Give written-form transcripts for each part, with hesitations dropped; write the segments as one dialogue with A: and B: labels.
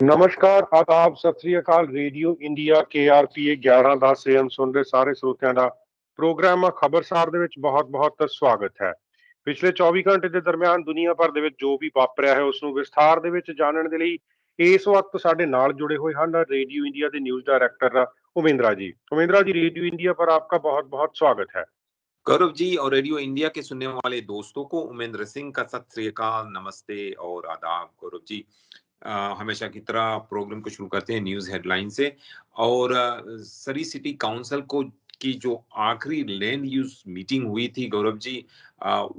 A: ਨਮਸਕਾਰ ਆਦਾਬ ਸਤਿ ਸ੍ਰੀ ਅਕਾਲ radio India KRPA 1110 AM ਸੁਣ ਰਹੇ ਸਾਰੇ ਸਰੋਤਿਆਂ ਦਾ ਪ੍ਰੋਗਰਾਮ ਖਬਰਸਾਰ ਦੇ ਵਿੱਚ ਬਹੁਤ-ਬਹੁਤ ਸਵਾਗਤ ਹੈ। ਪਿਛਲੇ 24 ਘੰਟੇ ਦੇ ਦਰਮਿਆਨ ਦੁਨੀਆ ਭਰ ਦੇ ਵਿੱਚ ਜੋ ਵੀ ਵਾਪਰਿਆ ਹੈ ਉਸ ਨੂੰ ਵਿਸਥਾਰ ਦੇ ਵਿੱਚ ਜਾਣਨ ਦੇ ਲਈ ਇਸ ਵਕਤ ਸਾਡੇ ਨਾਲ जुड़े हुए ਹਨ रेडियो इंडिया के न्यूज डायरेक्टर उमेंद्रा जी। उमेंद्रा जी, रेडियो इंडिया पर आपका बहुत-बहुत स्वागत है।
B: गौरव जी और रेडियो इंडिया के सुनने वाले दोस्तों को उमेंद्र सिंह का सत श्री अकाल, नमस्ते और आदाब। गौरव जी, हमेशा की तरह प्रोग्राम को शुरू करते हैं न्यूज हेडलाइन से। और सरी सिटी काउंसिल को की जो आखिरी लैंड यूज मीटिंग हुई थी गौरव जी,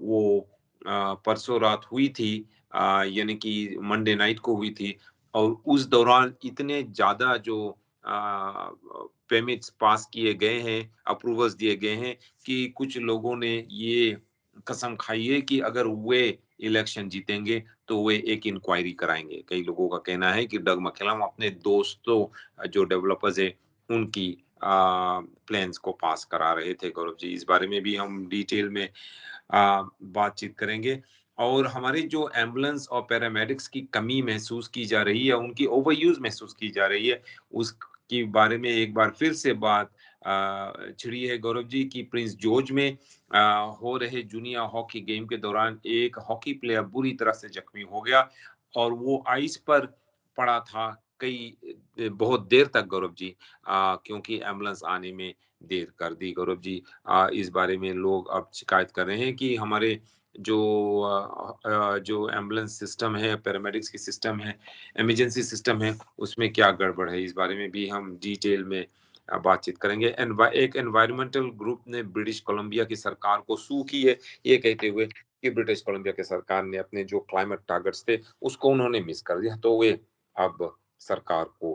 B: वो परसों रात हुई थी, यानी कि मंडे नाइट को हुई थी। और उस दौरान इतने ज्यादा जो पेमिट्स पास किए गए हैं, अप्रूवल्स दिए गए हैं कि कुछ लोगों ने ये कसम खाई है कि अगर वे इलेक्शन जीतेंगे तो वे एक इंक्वायरी कराएंगे। कई लोगों का कहना है कि डग मक्केलम अपने दोस्तों जो डेवलपर्स है उनकी प्लान्स को पास करा रहे थे। गौरव जी, इस बारे में भी हम डिटेल में बातचीत करेंगे। और हमारे जो एम्बुलेंस और पैरामेडिक्स की कमी महसूस की जा रही है, उनकी ओवरयूज महसूस की जा रही है, उसके बारे में एक बार फिर से बात छिड़ी है गौरव जी की प्रिंस जॉर्ज में हो रहे जूनियर हॉकी गेम के दौरान एक हॉकी प्लेयर बुरी तरह से जख्मी हो गया और वो आइस पर पड़ा था बहुत देर तक गौरव जी, क्योंकि एम्बुलेंस आने में देर कर दी। गौरव जी, इस बारे में लोग अब शिकायत कर रहे हैं कि हमारे जो एम्बुलेंस सिस्टम है, पैरामेडिक्स की सिस्टम है, इमरजेंसी सिस्टम है, उसमें क्या गड़बड़ है। इस बारे में भी हम डिटेल में बातचीत करेंगे। एक एनवायरमेंटल ग्रुप ने ब्रिटिश कोलंबिया की सरकार को सू की है, ये कहते हुए कि ब्रिटिश कोलंबिया की सरकार ने अपने जो क्लाइमेट टारगेट्स थे उसको उन्होंने मिस कर दिया, तो वे अब सरकार को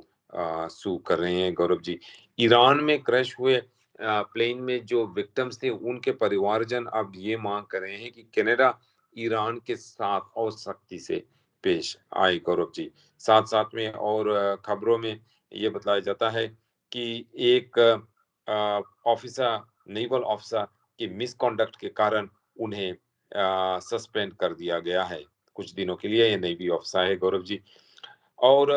B: सू कर रहे हैं। गौरव जी, ईरान में क्रैश हुए प्लेन में जो विक्टिम्स थे उनके परिवारजन अब ये मांग कर रहे हैं कि कनाडा ईरान के साथ और सख्ती से पेश आए। गौरव जी, साथ साथ में और खबरों में ये बताया जाता है कि एक ऑफिसर, नेवल ऑफिसर की मिसकॉन्डक्ट के कारण उन्हें सस्पेंड कर दिया गया है कुछ दिनों के लिए। ये नेवी ऑफिसर है गौरव जी। और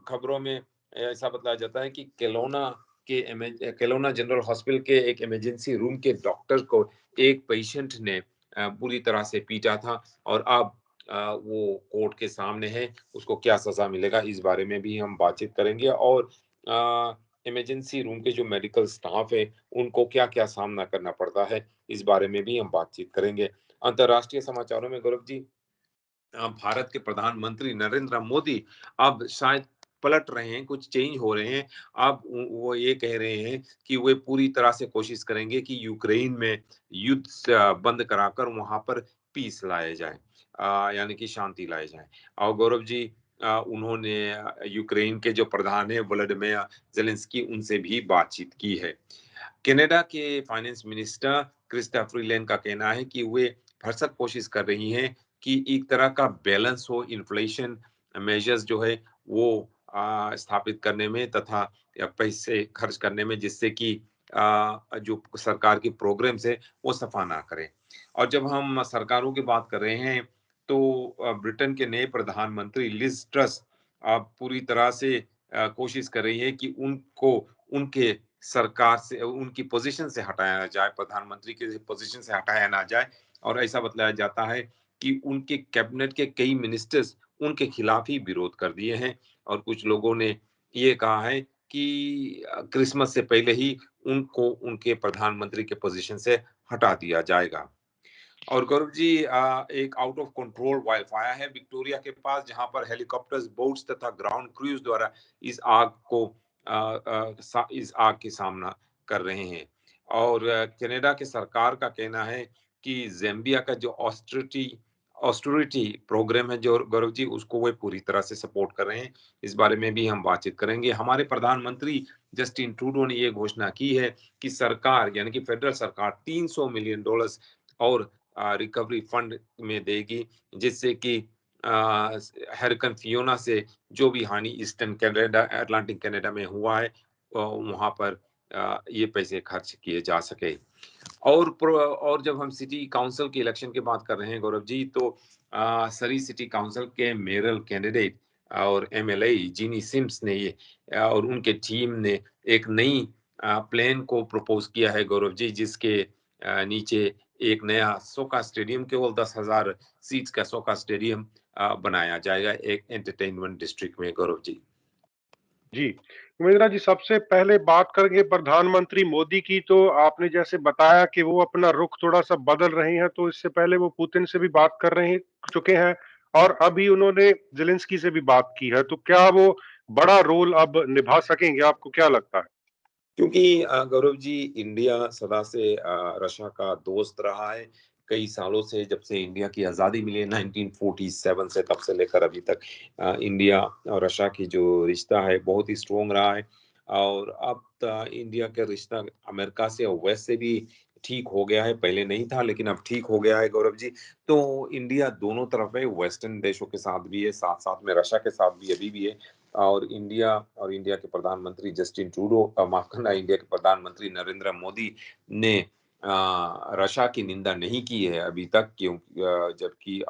B: खबरों में ऐसा बताया जाता है कि केलोना जनरल हॉस्पिटल के एक इमरजेंसी रूम के डॉक्टर को एक पेशेंट ने बुरी तरह से पीटा था और अब वो कोर्ट के सामने है, उसको क्या सजा मिलेगा इस बारे में भी हम बातचीत करेंगे। और इमरजेंसी रूम के जो मेडिकल स्टाफ है उनको क्या क्या सामना करना पड़ता है इस बारे में भी हम बातचीत करेंगे। अंतरराष्ट्रीय समाचारों में गौरव जी, भारत के प्रधानमंत्री नरेंद्र मोदी अब शायद पलट रहे हैं, कुछ चेंज हो रहे हैं। अब वो ये कह रहे हैं कि वे पूरी तरह से कोशिश करेंगे कि यूक्रेन में युद्ध बंद कराकर वहां पर पीस लाया जाए, यानी कि शांति लाई जाए। और गौरव जी, उन्होंने यूक्रेन के जो प्रधान है व्लादिमीर ज़ेलेंस्की, उनसे भी बातचीत की है। कनाडा के फाइनेंस मिनिस्टर क्रिस्टा फ्रीलैंड का कहना है कि वे भरसक कोशिश कर रही हैं कि एक तरह का बैलेंस हो इन्फ्लेशन मेजर्स जो है वो स्थापित करने में तथा पैसे खर्च करने में, जिससे कि जो सरकार की प्रोग्राम्स है वो सफा ना करें। और जब हम सरकारों की बात कर रहे हैं तो ब्रिटेन के नए प्रधानमंत्री लिज ट्रस पूरी तरह से कोशिश कर रही है कि उनको उनके सरकार से, उनकी पोजीशन से हटाया जाए, प्रधानमंत्री की पोजीशन से हटाया ना जाए। और ऐसा बताया जाता है कि उनके कैबिनेट के कई मिनिस्टर्स उनके खिलाफ ही विरोध कर दिए हैं और कुछ लोगों ने ये कहा है कि क्रिसमस से पहले ही उनको उनके प्रधानमंत्री के पोजीशन से हटा दिया जाएगा। और गौरव जी, एक out of control wild fire है विक्टोरिया के पास, जहां पर हेलीकॉप्टर्स, बोट्स तथा ग्राउंड क्रूज द्वारा इस आग की सामना कर रहे हैं। और कनाडा के सरकार का कहना है कि ज़ैम्बिया का जो ऑस्टेरिटी प्रोग्राम है जो गौरव जी, उसको वे पूरी तरह से सपोर्ट कर रहे हैं। इस बारे में भी हम बातचीत करेंगे। हमारे प्रधानमंत्री जस्टिन ट्रूडो ने ये घोषणा की है कि सरकार, यानी कि फेडरल सरकार $300 मिलियन और रिकवरी फंड में देगी, जिससे कि हरिकेन फियोना से जो भी हानि ईस्टर्न कनाडा, अटलांटिक कनाडा में हुआ है वहां पर ये पैसे खर्च किए जा सके। और जब हम सिटी काउंसिल की इलेक्शन की बात कर रहे हैं गौरव जी, तो सरी सिटी काउंसिल के मेयरल कैंडिडेट और एमएलए जीनी सिम्स ने ये और उनके टीम ने एक नई प्लान को प्रपोज किया है गौरव जी, जिसके नीचे एक नया सोका स्टेडियम, केवल 10,000 सीट्स का सोका स्टेडियम बनाया जाएगा एक एंटरटेनमेंट डिस्ट्रिक्ट में गौरव जी।
A: जी, उमेंद्रा जी, सबसे पहले बात करेंगे प्रधानमंत्री मोदी की। तो आपने जैसे बताया कि वो अपना रुख थोड़ा-सा बदल रहे हैं, तो इससे पहले वो पुतिन से भी बात कर रहे चुके हैं और अभी उन्होंने ज़ेलेंस्की से भी बात की है। तो क्या वो बड़ा रोल अब निभा सकेंगे, आपको क्या लगता है?
B: क्योंकि गौरव जी, इंडिया सदा से रशिया का दोस्त रहा है। कई सालों से, जब से इंडिया की आज़ादी मिली 1947 से, तब से लेकर अभी तक इंडिया और रशिया की जो रिश्ता है बहुत ही स्ट्रॉन्ग रहा है। और अब इंडिया का रिश्ता अमेरिका से और वेस्ट से भी ठीक हो गया है। पहले नहीं था लेकिन अब ठीक हो गया है गौरव जी। तो इंडिया दोनों तरफ है, वेस्टर्न देशों के साथ भी है, साथ-साथ में रशिया के साथ भी अभी भी है। और इंडिया के प्रधानमंत्री जस्टिन ट्रूडो, माफ करना, इंडिया के प्रधानमंत्री नरेंद्र मोदी ने रशिया की निंदा नहीं की है अभी तक, क्योंकि जबकि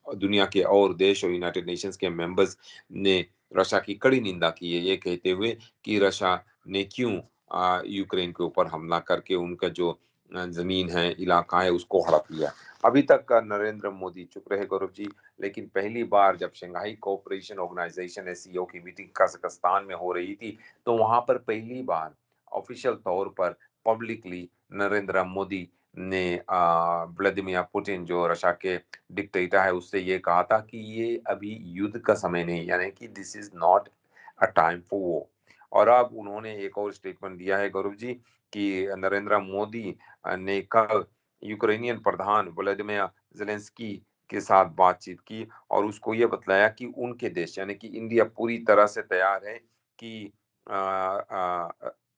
B: दुनिया के और देश और यूनाइटेड नेशंस के मेंबर्स ने रशिया की कड़ी निंदा की है, ये कहते हुए कि रशिया ने क्यों यूक्रेन के ऊपर हमला करके उनका जो जमीन है, इलाका है, उसको हड़प लिया। अभी तक नरेंद्र मोदी चुप रहे गौरव जी। लेकिन पहली बार जब शंघाई कोऑपरेशन ऑर्गेनाइजेशन एससीओ की मीटिंग कजाकिस्तान में हो रही थी, तो वहां पर पहली बार ऑफिशियल तौर पर पब्लिकली नरेंद्र मोदी ने व्लादिमीर पुतिन, जो रशिया के डिक्टेटर है, उससे ये कहा था कि ये अभी युद्ध का समय नहीं, यानी कि this is not a time for war. और अब उन्होंने एक और स्टेटमेंट दिया है गौरव जी कि नरेंद्र मोदी ने कल यूक्रेनियन प्रधान व्लादिमीर ज़ेलेंस्की के साथ बातचीत की और उसको ये बतलाया कि उनके देश यानी कि इंडिया पूरी तरह से तैयार है कि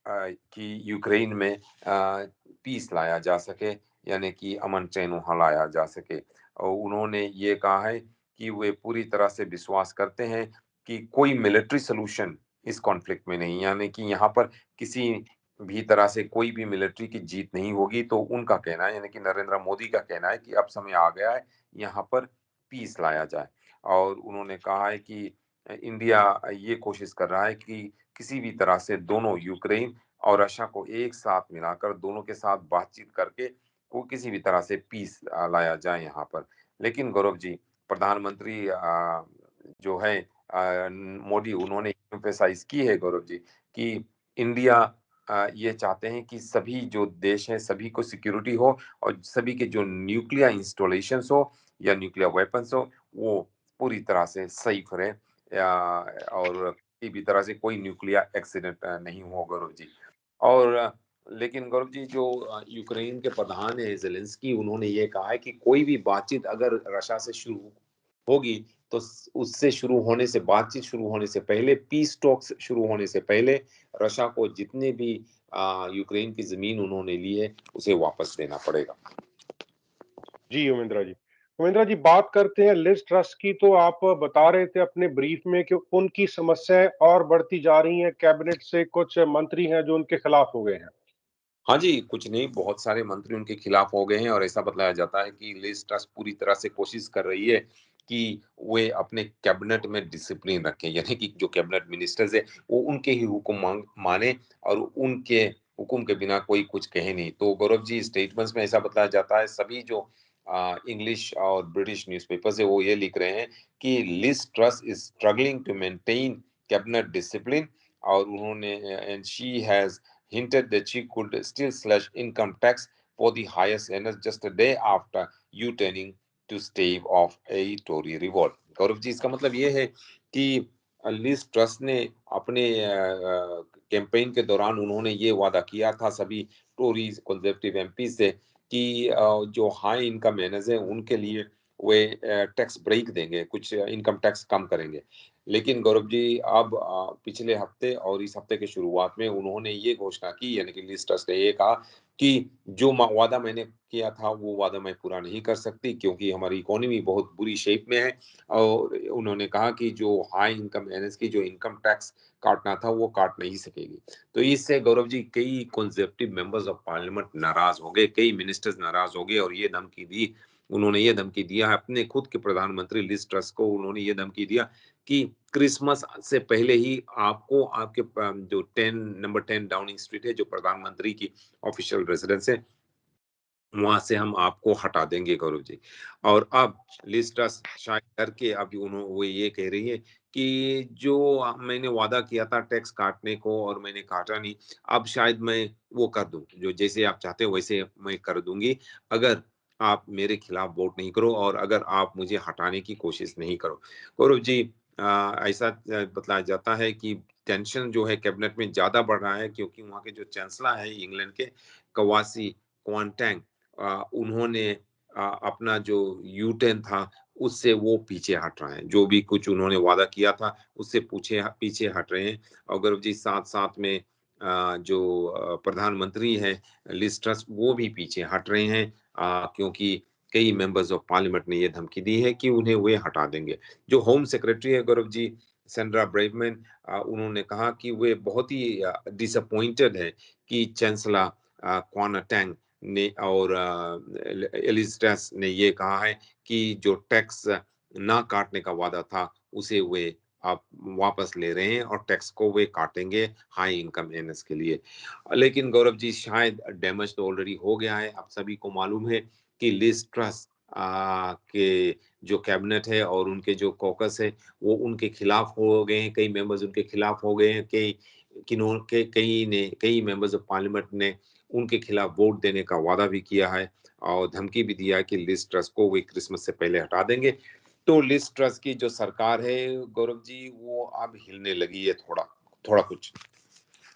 B: कि यूक्रेन में पीस लाया जा सके, यानी कि अमन चैन वहाँ लाया जा सके। और उन्होंने ये कहा है कि वे पूरी तरह से विश्वास करते हैं कि कोई मिलिट्री सॉल्यूशन इस कॉन्फ्लिक्ट में नहीं, यानी कि यहाँ पर किसी भी तरह से कोई भी मिलिट्री की जीत नहीं होगी। तो उनका कहना है, यानी कि नरेंद्र मोदी का कहना है कि अब समय आ गया है यहाँ पर पीस लाया जाए। और उन्होंने कहा है कि इंडिया ये कोशिश कर रहा है कि किसी भी तरह से दोनों यूक्रेन और रशिया को एक साथ मिलाकर दोनों के साथ बातचीत करके को किसी भी तरह से पीस लाया जाए यहाँ पर। लेकिन गौरव जी, प्रधानमंत्री जो है मोदी, उन्होंने एम्फेसाइज की है गौरव जी कि इंडिया ये चाहते हैं कि सभी जो देश हैं सभी को सिक्योरिटी हो और सभी के जो न्यूक्लियर इंस्टॉलेशंस हो या न्यूक्लियर वेपन्स हो वो पूरी तरह से सेफ रहे, और किसी भी तरह से कोई न्यूक्लियर एक्सीडेंट नहीं हो गौरव जी। और लेकिन गौरव जी, जो यूक्रेन के प्रधान है ज़ेलेंस्की, उन्होंने ये कहा है कि कोई भी बातचीत अगर रशिया से शुरू होगी तो उससे शुरू होने से, बातचीत शुरू होने से पहले, पीस टॉक्स शुरू होने से पहले रशिया को जितने भी यूक्रेन की जमीन उन्होंने ली है उसे वापस देना पड़ेगा।
A: जी, उमेंद्रा जी। उमेंद्रा जी, बात करते हैं लिज ट्रस की। तो आप बता रहे थे अपने ब्रीफ में कि उनकी समस्याएँ और बढ़ती जा रही हैं, कैबिनेट से कुछ मंत्री हैं जो उनके खिलाफ हो गए हैं।
B: हाँ जी, कुछ नहीं, बहुत सारे मंत्री उनके खिलाफ हो गए हैं और ऐसा बताया जाता है कि लिज ट्रस पूरी तरह से कोशिश कर रही है कि वे अपने कैबिनेट में डिसिप्लिन रखें, यानी कि जो कैबिनेट मिनिस्टर्स है वो उनके ही हुक्म माने और उनके हुक्म के बिना कोई कुछ कहे नहीं। तो गौरव जी, स्टेटमेंट्स में ऐसा बताया जाता है, सभी जो इंग्लिश और ब्रिटिश न्यूज़पेपर्स है वो ये लिख रहे हैं कि Liz Truss is struggling to maintain cabinet discipline. और उन्होंने and she has hinted that she could still slash income tax for the highest earners just a day after U-turning to stave off a Tory revolt। Gaurav ji, इसका मतलब ये है कि Liz truss ने अपने campaign के दौरान उन्होंने ये वादा किया था सभी टोरी कंजर्वेटिव एमपी से कि जो हाई इनकम अर्नर्स हैं उनके लिए वे टैक्स ब्रेक देंगे, कुछ इनकम टैक्स कम करेंगे। लेकिन गौरव जी, अब पिछले हफ्ते और इस हफ्ते के शुरुआत में उन्होंने ये घोषणा की, यानी कि लिज ट्रस ने ये कहा कि जो वादा मैंने किया था वो वादा मैं पूरा नहीं कर सकती क्योंकि हमारी इकोनॉमी बहुत बुरी शेप में है। और उन्होंने कहा कि जो हाई इनकम अर्नर्स की जो इनकम टैक्स काटना था वो काट नहीं सकेगी। तो इससे गौरव जी, कई कंजर्वेटिव मेंबर्स ऑफ पार्लियामेंट नाराज हो गए, कई मिनिस्टर्स नाराज हो गए और ये धमकी दी उन्होंने ये धमकी दिया है अपने खुद के प्रधानमंत्री लिज ट्रस को, उन्होंने ये धमकी दिया कि क्रिसमस से पहले ही आपको आपके जो 10 नंबर 10 डाउनिंग स्ट्रीट है, जो प्रधानमंत्री की ऑफिशियल रेजिडेंस है, वहां से हम आपको हटा देंगे गौरव जी। और अब लिज ट्रस शायद करके अब उन्होंने वो ये कह रही है कि जो मैंने वादा किया था टैक्स काटने को और मैंने काटा नहीं, अब शायद मैं वो कर दूं, जो जैसे आप चाहते हो वैसे मैं कर दूंगी, अगर आप मेरे खिलाफ वोट नहीं करो और अगर आप मुझे हटाने की कोशिश नहीं करो। गौरव जी, ऐसा बतलाया जाता है कि टेंशन जो है कैबिनेट में ज्यादा बढ़ रहा है, क्योंकि वहाँ के जो चांसलर है इंग्लैंड के, कवासी क्वांटैंग, उन्होंने अपना जो यू टर्न था उससे वो पीछे हट रहे हैं, जो भी कुछ उन्होंने वादा किया था उससे पूछे पीछे हट रहे हैं। और गौरव जी, साथ साथ में जो प्रधानमंत्री है लिज ट्रस, वो भी पीछे हट रहे हैं, क्योंकि कई मेंबर्स ऑफ पार्लियामेंट ने ये धमकी दी है कि उन्हें वे हटा देंगे। जो होम सेक्रेटरी है गौरव जी, सेंड्रा ब्रेवमैन, उन्होंने कहा कि वे बहुत ही डिसअपॉइंटेड है कि चांसलर क्वानाटैंग ने और एलिस्टस ने ये कहा है कि जो टैक्स ना काटने का वादा था उसे वे आप वापस ले रहे हैं और टैक्स को वे काटेंगे हाई इनकम एर्नर्स के लिए। लेकिन गौरव जी, शायद डैमेज तो ऑलरेडी हो गया है। आप सभी को मालूम है कि लिज ट्रस के जो कैबिनेट है और उनके जो कॉकस है वो उनके खिलाफ हो गए हैं, कई मेंबर्स उनके खिलाफ हो गए हैं, कई मेंबर्स ऑफ पार्लियामेंट ने उनके खिलाफ वोट देने का वादा भी किया है और धमकी भी दिया है कि लिज ट्रस को वे क्रिसमस से पहले हटा देंगे। तो लिज ट्रस की जो सरकार है गौरव जी, वो अब हिलने लगी है थोड़ा थोड़ा कुछ।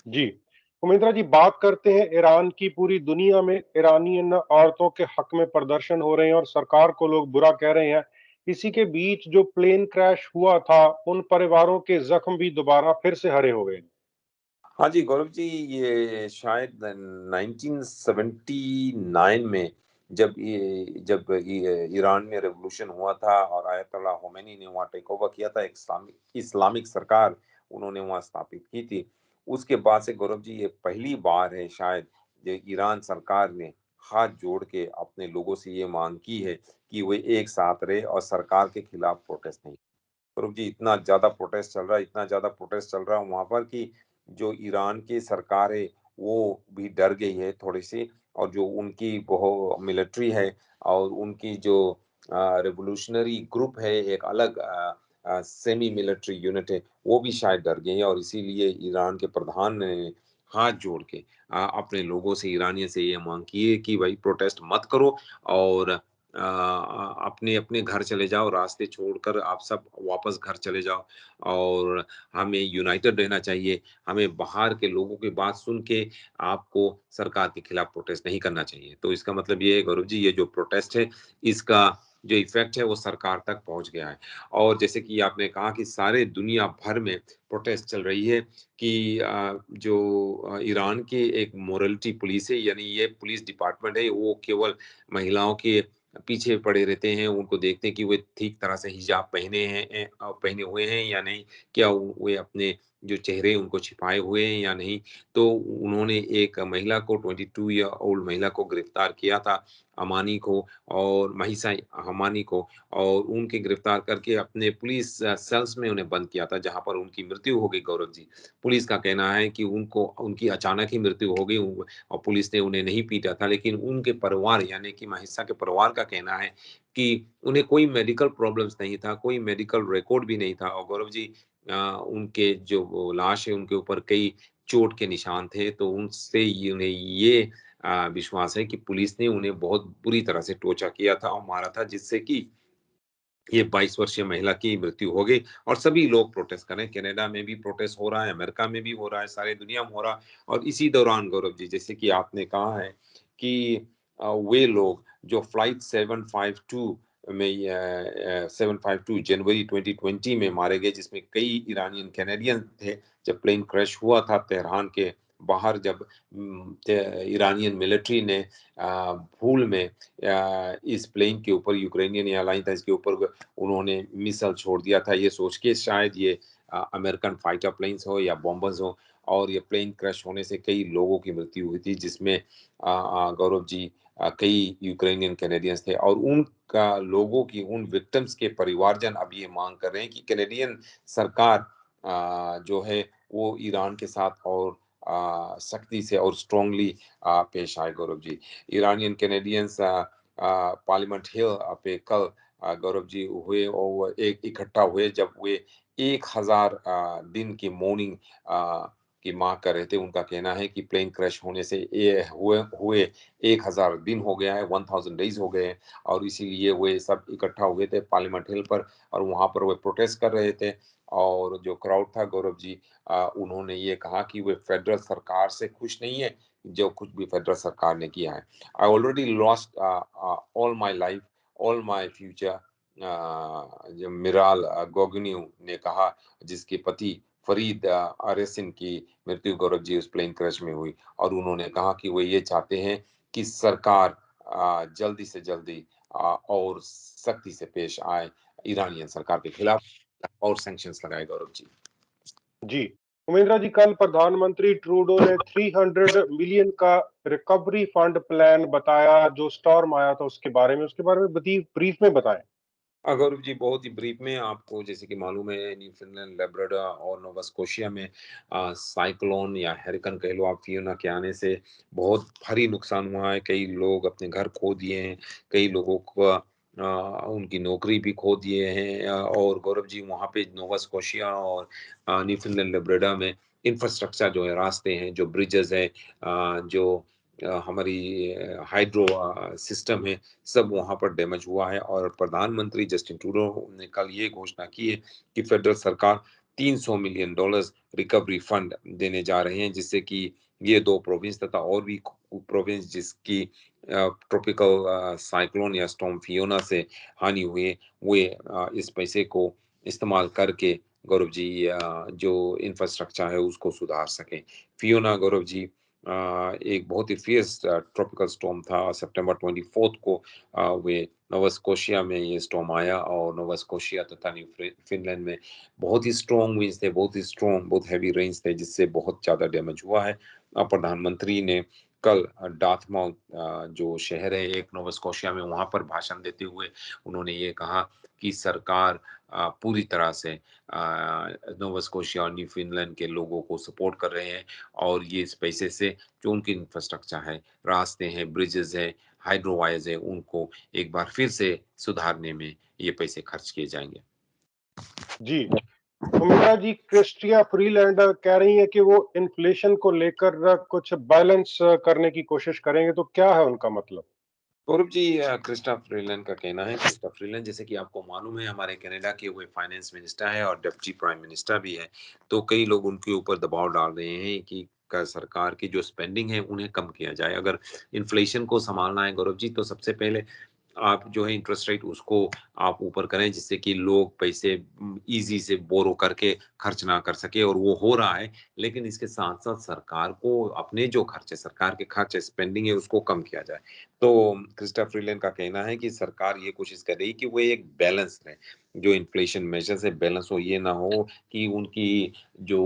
A: जी, उमेंद्रा जी, बात करते हैं ईरान की। पूरी दुनिया में ईरानियन औरतों के हक में प्रदर्शन हो रहे हैं और सरकार को लोग बुरा कह रहे हैं। इसी के बीच जो प्लेन क्रैश हुआ था, उन परिवारों के जख्म भी दोबारा फिर से हरे हो गए।
B: हाँ जी गौरव जी, ये शायद 1979 में जब ईरान में रेवोल्यूशन हुआ था और आयतुल्लाह khomeini ने वहाँ टेक ओवर किया था, एक इस्लामिक सरकार उन्होंने वहाँ स्थापित की थी। उसके बाद से गौरव जी ये पहली बार है शायद जो ईरान सरकार ने हाथ जोड़ के अपने लोगों से ये मांग की है कि वे एक साथ रहे और सरकार के खिलाफ प्रोटेस्ट नहीं। स्वरूप जी, इतना ज्यादा प्रोटेस्ट चल रहा है, इतना ज्यादा प्रोटेस्ट चल रहा है वहां पर कि जो ईरान की सरकार है वो भी डर गई है थोड़ी सी, और जो उनकी वो मिलिट्री है और उनकी जो रेवोल्यूशनरी ग्रुप है, एक अलग सेमी मिलिट्री यूनिट है, वो भी शायद डर गई है। और इसीलिए ईरान के प्रधान ने हाथ जोड़ के अपने लोगों से, ईरानियों से ये मांग की है कि भाई प्रोटेस्ट मत करो और अपने अपने घर चले जाओ, रास्ते छोड़कर आप सब वापस घर चले जाओ और हमें यूनाइटेड रहना चाहिए। हमें बाहर के लोगों की बात सुन के आपको सरकार के खिलाफ प्रोटेस्ट नहीं करना चाहिए। तो इसका मतलब ये है गौरव जी, ये जो प्रोटेस्ट है इसका जो इफेक्ट है वो सरकार तक पहुंच गया है। और जैसे कि आपने कहा कि सारे दुनिया भर में प्रोटेस्ट चल रही है कि जो ईरान की एक मोरलिटी पुलिस है, यानी ये पुलिस डिपार्टमेंट है, वो केवल महिलाओं के पीछे पड़े रहते हैं, उनको देखते हैं कि वे ठीक तरह से हिजाब पहने हुए हैं या नहीं, क्या वे अपने जो चेहरे उनको छिपाए हुए हैं या नहीं। तो उन्होंने एक महिला को, 22 ईयर ओल्ड महिला को गिरफ्तार किया था, अमानी को, और महिसा हमानी को, और उनके गिरफ्तार करके अपने पुलिस सेल्स में उन्हें बंद किया था, जहां पर उनकी मृत्यु हो गई गौरव जी। पुलिस का कहना है कि उनको उनकी अचानक ही मृत्यु हो गई और पुलिस ने उन्हें नहीं पीटा था, लेकिन उनके परिवार यानी कि महिसा के परिवार का कहना है कि उन्हें कोई मेडिकल प्रॉब्लम्स नहीं था, कोई मेडिकल रिकॉर्ड भी नहीं था। और गौरव जी, उनके जो वो लाश है उनके ऊपर कई चोट के निशान थे, तो उनसे उन्हें ये विश्वास है कि पुलिस ने उन्हें बहुत बुरी तरह से टोचा किया था और मारा था, जिससे कि ये 22 वर्षीय महिला की मृत्यु हो गई। और सभी लोग प्रोटेस्ट कर रहे हैं, कनाडा में भी प्रोटेस्ट हो रहा है, अमेरिका में भी हो रहा है, सारे दुनिया में हो रहा है। और इसी दौरान गौरव जी, जैसे कि आपने कहा है कि वे लोग जो फ्लाइट 752 में 752 जनवरी 2020 में मारे गए, जिसमें कई ईरानियन कैनेडियन थे, जब प्लेन क्रैश हुआ था तेहरान के बाहर, जब ईरानियन मिलिट्री ने भूल में इस प्लेन के ऊपर, यूक्रेनियन एयरलाइन था इसके ऊपर, उन्होंने मिसाइल छोड़ दिया था, ये सोच के शायद ये अमेरिकन फाइटर प्लेन्स हो या बॉम्बर्स हो, और ये प्लेन क्रैश होने से कई लोगों की मृत्यु हुई थी, जिसमें गौरव जी कई यूक्रेनियन कैनेडियंस थे, और उनका लोगों की उन विक्टिम्स के परिवारजन अब ये मांग कर रहे हैं कि कैनेडियन सरकार जो है वो ईरान के साथ और सख्ती से और स्ट्रांगली पेश आए Gaurav ji. Iranian Canadians parliament हिल पे कल गौरव जी हुए, और वो एक इकट्ठा हुए जब वे 1000 दिन की मॉर्निंग की मांग कर रहे थे। उनका कहना है कि प्लेन क्रैश होने से ये हुए हुए 1000 दिन हो गया है, 1000 डेज हो गए हैं, और इसीलिए वे सब इकट्ठा हुए थे पार्लियामेंट हिल पर, और वहां पर वे प्रोटेस्ट कर रहे थे। और जो क्राउड था गौरव जी, उन्होंने ये कहा कि वे फेडरल सरकार से खुश नहीं है, जो कुछ भी फेडरल सरकार ने किया है। I already lost all my life, all my future, जो मिराल गोगन्यू ने कहा, जिसके पति फरीद अरेसिन की मृत्यु गौरव जी उस प्लेन क्रैश में हुई, और उन्होंने कहा कि वो ये चाहते हैं कि सरकार जल्दी से जल्दी और सख्ती से पेश आए ईरानियन सरकार के खिलाफ, और सैंक्शंस लगाए गौरव जी।
A: जी, उमेंद्रा जी, कल प्रधानमंत्री ट्रूडो ने 300 मिलियन का रिकवरी फंड प्लान बताया, जो स्टॉर्म आया था उसके बारे में ब्रीफ में बताएं।
B: गौरव जी, बहुत ही ब्रीफ में आपको जैसे कि मालूम है, न्यूफाउंडलैंड, लेब्राडोर और नोवा स्कोशिया में साइक्लोन या हरिकेन कह लो आप, फियोना के आने से बहुत भारी नुकसान हुआ है। कई लोग अपने घर खो दिए हैं, कई लोगों को उनकी नौकरी भी खो दिए हैं, और गौरव जी वहाँ पे नोवा स्कोशिया और न्यूफाउंडलैंड, लेब्राडोर में इंफ्रास्ट्रक्चर जो है, रास्ते हैं, जो ब्रिजेस है, जो हमारी हाइड्रो सिस्टम है, सब वहां पर डैमेज हुआ है। और प्रधानमंत्री जस्टिन ट्रूडो ने कल ये घोषणा की है कि फेडरल सरकार $300 मिलियन रिकवरी फंड देने जा रहे हैं, जिससे कि ये दो प्रोविंस तथा और भी प्रोविंस जिसकी ट्रॉपिकल साइक्लोन या स्टॉर्म फियोना से हानि हुई है, वे इस पैसे को इस्तेमाल करके गौरव जी जो इंफ्रास्ट्रक्चर है उसको सुधार सकें। फियोना गौरव जी एक बहुत ही फियर्स ट्रॉपिकल स्टॉर्म था। सितंबर 24 को वे नोवा स्कोशिया में ये स्टॉर्म आया, और नोवा स्कोशिया तथा न्यूफाउंडलैंड में बहुत ही स्ट्रॉन्ग विंड्स थे, बहुत ही स्ट्रॉन्ग, बहुत हैवी रेन्स थे, जिससे बहुत ज्यादा डैमेज हुआ है। प्रधानमंत्री ने कल डार्थमाउथ जो शहर है एक नोवा स्कोशिया में, वहां पर भाषण देते हुए उन्होंने ये कहा कि सरकार पूरी तरह से नोवा स्कोशिया और न्यूफाउंडलैंड के लोगों को सपोर्ट कर रहे हैं, और ये इस पैसे से जो उनकी इंफ्रास्ट्रक्चर है, रास्ते हैं, ब्रिजेस है, हाइड्रो वायर्स है, उनको एक बार फिर से सुधारने में ये पैसे खर्च किए जाएंगे।
A: जी, उमेंद्रा जी, क्रिस्टिया फ्रीलैंड कह रही है कि वो इन्फ्लेशन को लेकर कुछ बैलेंस करने की कोशिश करेंगे, तो क्या है उनका मतलब?
B: गौरव जी, क्रिस्टा फ्रीलैंड का कहना है, क्रिस्टा फ्रीलैंड जैसे कि आपको मालूम है हमारे कनाडा के वो फाइनेंस मिनिस्टर है और डिप्टी प्राइम मिनिस्टर भी है। तो कई लोग उनके ऊपर दबाव डाल रहे हैं कि सरकार की जो स्पेंडिंग है उन्हें कम किया जाए। अगर इन्फ्लेशन को संभालना है गौरव जी, तो सबसे पहले आप जो है इंटरेस्ट रेट उसको आप ऊपर करें, जिससे कि लोग पैसे इजी से बोरो करके खर्च ना कर सके, और वो हो रहा है। लेकिन इसके साथ साथ सरकार को अपने जो खर्चे, सरकार के खर्चे, स्पेंडिंग है, उसको कम किया जाए। तो क्रिस्टा फ्रीलैंड का कहना है कि सरकार ये कोशिश कर रही है कि वो एक बैलेंस रहे, जो इन्फ्लेशन मेजर से बैलेंस हो। ये ना हो कि उनकी जो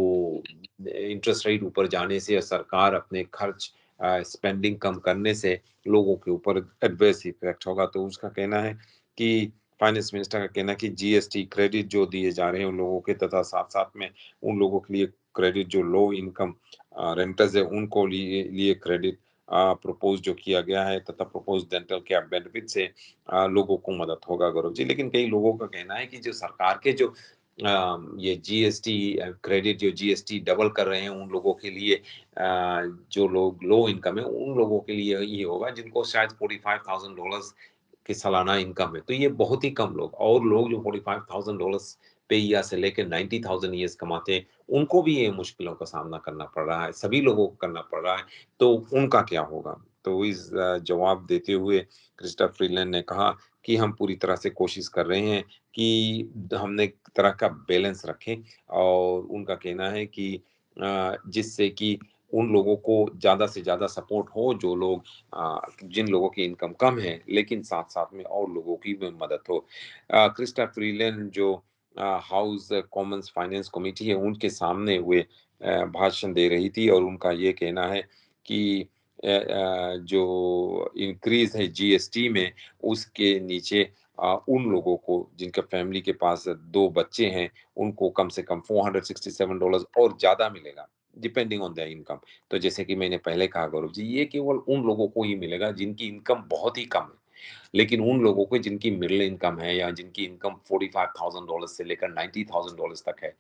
B: इंटरेस्ट रेट ऊपर जाने से सरकार अपने खर्च स्पेंडिंग कम करने से लोगों के ऊपर एडवर्स इफेक्ट होगा। तो उसका कहना है कि फाइनेंस मिनिस्टर का कहना है कि जीएसटी क्रेडिट जो दिए जा रहे हैं उन लोगों के, तथा साथ साथ में उन लोगों के लिए क्रेडिट जो लो इनकम रेंटर्स है उनको लिए क्रेडिट प्रपोज जो किया गया है, तथा प्रपोज डेंटल केयर बेनिफिट से लोगों को मदद होगा गौरव जी। लेकिन कई लोगों का कहना है कि जो सरकार के जो ये जीएसटी क्रेडिट, जो जीएसटी डबल कर रहे हैं उन लोगों के लिए, जो लोग लो इनकम है उन लोगों के लिए ये होगा जिनको शायद $45,000 की सालाना इनकम है। तो ये बहुत ही कम लोग, और लोग जो $45,000 पे ईयर से लेकर 90,000 ईयर्स कमाते हैं, उनको भी ये मुश्किलों का सामना करना पड़ रहा है, सभी लोगों को करना पड़ रहा है। तो उनका क्या होगा? तो इस जवाब देते हुए क्रिस्टा फ्रीलैंड ने कहा कि हम पूरी तरह से कोशिश कर रहे हैं कि हमने एक तरह का बैलेंस रखें, और उनका कहना है कि जिससे कि उन लोगों को ज़्यादा से ज़्यादा सपोर्ट हो, जो लोग जिन लोगों की इनकम कम है, लेकिन साथ-साथ में और लोगों की भी मदद हो। क्रिस्टा फ्रीलैंड जो हाउस कॉमन्स फाइनेंस कमेटी है उनके सामने वे भाषण दे रही थी और उनका ये कहना है कि जो इंक्रीज है जीएसटी में उसके नीचे उन लोगों को जिनका फैमिली के पास 2 बच्चे हैं उनको कम से कम $467 और ज़्यादा मिलेगा डिपेंडिंग ऑन देयर इनकम। तो जैसे कि मैंने पहले कहा गौरव जी ये केवल उन लोगों को ही मिलेगा जिनकी इनकम बहुत ही कम है। लेकिन उन लोगों को जिनकी मिडिल इनकम है या जिनकी इनकम $45,000 से लेकर $90,000 तक है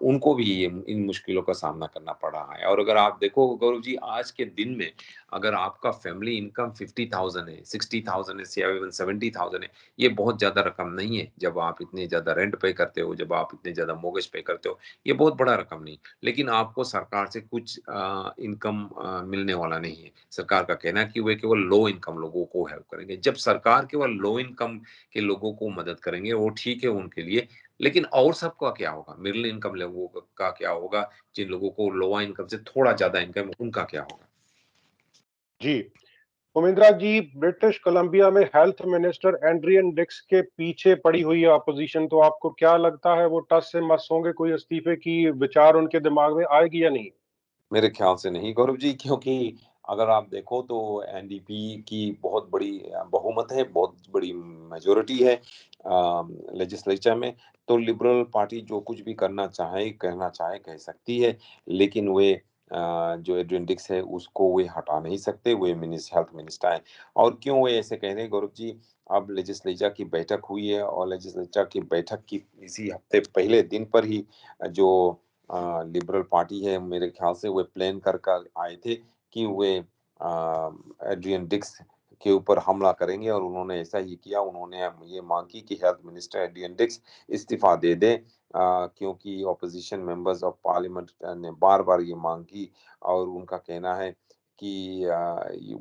B: उनको भी ये इन मुश्किलों का सामना करना पड़ रहा है। और अगर आप देखो गौरव जी आज के दिन में अगर आपका फैमिली इनकम 50,000 है, 60,000 है या इवन 70,000 है, ये बहुत ज़्यादा रकम नहीं है। जब आप इतने ज़्यादा रेंट पे करते हो, जब आप इतने ज़्यादा मॉर्गेज पे करते हो, ये बहुत बड़ा रकम नहीं। लेकिन आपको सरकार से कुछ इनकम मिलने वाला नहीं है। सरकार का कहना है कि वे केवल लो इनकम लोगों को हेल्प करेंगे। जब सरकार केवल लो इनकम के लोगों को मदद करेंगे, वो ठीक है उनके लिए, लेकिन और सबका क्या होगा? मिडल इनकम लोगों का क्या होगा? जिन लोगों को लोअर इनकम से थोड़ा ज़्यादा इनकम है, उनका क्या होगा?
A: जी, उमेंद्रा जी, ब्रिटिश कोलंबिया में हेल्थ मिनिस्टर एड्रियन डिक्स के पीछे पड़ी हुई है अपोजिशन, तो आपको क्या लगता है वो टस से मस होंगे? कोई इस्तीफे की विचार उनके दिमाग में आएगी या नहीं?
B: मेरे ख्याल से नहीं गौरव जी क्योंकि अगर आप देखो तो एनडीपी की बहुत बड़ी बहुमत है, बहुत बड़ी मेजॉरिटी है लेजिस्लेचर में। तो लिबरल पार्टी जो कुछ भी करना चाहे, कहना चाहे, कह सकती है। लेकिन वे जो एड्रियन डिक्स है उसको वे हटा नहीं सकते, वे हेल्थ मिनिस्टर हैं। और क्यों वे ऐसे कह रहे हैं गौरव जी? अब लेजिस्लेचर की बैठक हुई है और लेजिस्लेचर की बैठक की इसी हफ्ते पहले दिन पर ही जो लिबरल पार्टी है मेरे ख्याल से वे प्लान कर आए थे कि वे एड्रियन डिक्स के ऊपर हमला करेंगे और उन्होंने ऐसा ही किया। उन्होंने ये मांग की कि हेल्थ मिनिस्टर एड्रियन डिक्स इस्तीफा दे दें क्योंकि ऑपोजिशन मेंबर्स ऑफ पार्लियामेंट ने बार-बार ये मांग की और उनका कहना है कि